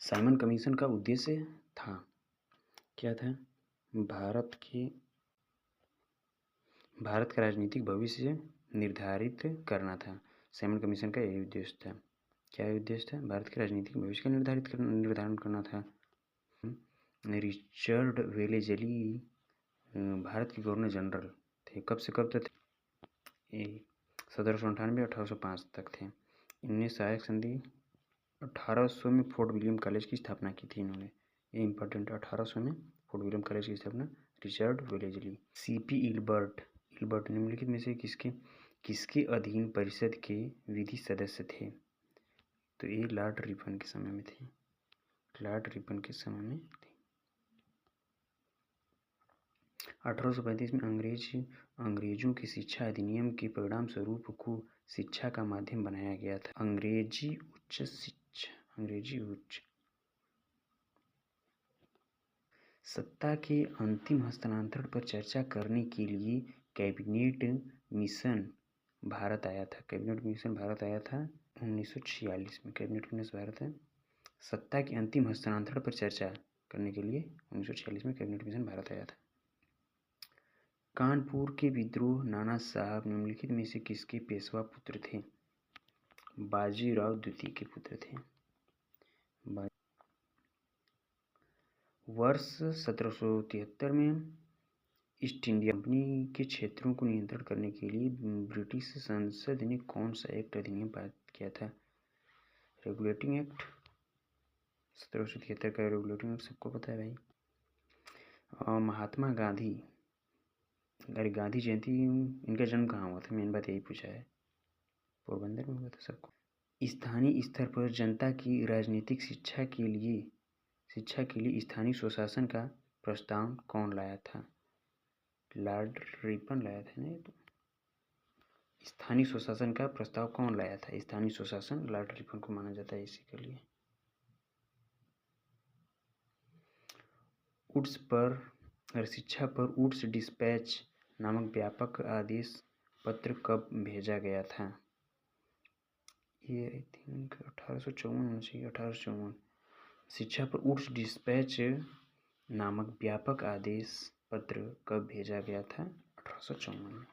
Simon commission का उद्देश्य था, क्या था? भारत का राजनीतिक भविष्य निर्धारित करना था। साइमन कमीशन का यही उद्देश्य था। क्या उद्देश्य था? भारत के राजनीतिक भविष्य का निर्धारण करना था। रिचर्ड वेलेजली भारत के गवर्नर जनरल थे। कब से कब तक थे? 1798 1805 तक थे। इनने सहायक संधि 1800 में फोर्ट विलियम कॉलेज की स्थापना की थी इन्होंने। ये इंपॉर्टेंट 1800 में फोर्ट विलियम कॉलेज की स्थापना रिचर्ड वेलेजली। सीपी इल्बर्ट निम्नलिखित में से किसके अधीन परिषद के विधि सदस्य थे? तो ये लॉर्ड रिपन के समय में थे। लॉर्ड रिपन के समय में थे। 1835 में अंग्रेजों की शिक्षा अधिनियम के परिणाम स्वरूप को शिक्षा का माध्यम बनाया गया था। अंग्रेजी उच्च सत्ता के अंतिम हस्तांतरण पर चर्चा करने के लिए कैबिनेट मिशन भारत आया था। 1946 में कैबिनेट मिशन भारत है। सत्ता के अंतिम हस्तांतरण पर चर्चा करने के लिए 1946 में कैबिनेट मिशन भारत आया था। कानपुर के विद्रोह नाना साहब निम्नलिखित में से किसके पेशवा पुत्र थे? बाजीराव द्वितीय के पुत्र थे। वर्ष 1773 में ईस्ट इंडिया कंपनी के क्षेत्रों को नियंत्रण करने के लिए ब्रिटिश संसद ने कौन सा एक्ट अधिनियम पारित किया था? Regulating act. 1773 का रेगुलेटिंग एक्ट सबको पता है भाई। महात्मा गांधी जयंती, इनका जन्म कहाँ हुआ था? मेन बात यही पूछा है। पोरबंदर में हुआ था सबको। स्थानीय स्तर पर जनता की राजनीतिक शिक्षा के लिए स्थानीय स्वशासन का प्रस्ताव कौन लाया था? लॉर्ड रिपन लाया था। नहीं तो स्थानीय स्वशासन का प्रस्ताव कौन लाया था? स्थानीय स्वशासन लॉर्ड रिपन को माना जाता है इसी के लिए। शिक्षा पर वुड्स डिस्पैच नामक व्यापक आदेश पत्र कब भेजा गया था? ये आई थिंक 1854 होना चाहिए। 1854। शिक्षा पर वुड्स डिस्पैच नामक व्यापक आदेश पत्र कब भेजा गया था? 1854 में।